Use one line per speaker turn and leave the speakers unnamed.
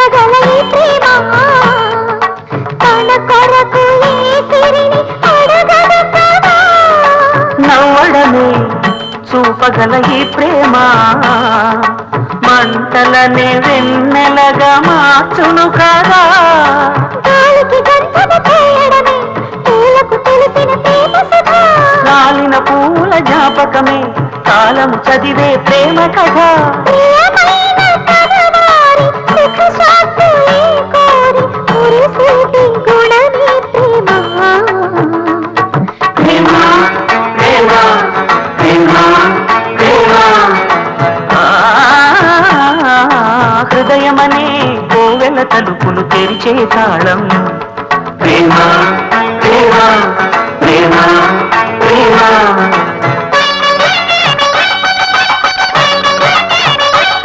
చూపగల ఈ ప్రేమ తన కొరకు ఈ సిరిని అడగదు కదా
నవ్వడమే చూపగల ఈ ప్రేమ మంటలనే వెన్నెలగా మార్చును కదా
గాలికి గంధమ చేయడమే పూలకు తెలిసిన ప్రేమ సుధా
రాలిన పూల జ్ఞాపకమే కాలము చదివే ప్రేమ కథ
ప్రియమైన కథవారి సుఖ శాంతులే కోరి మురిసేటి గుణమే ప్రేమ
ప్రేమ ప్రేమ ప్రేమ ప్రేమ హృదయమనే కోవెల తలుపులు తెరిచే తాళం ప్రేమ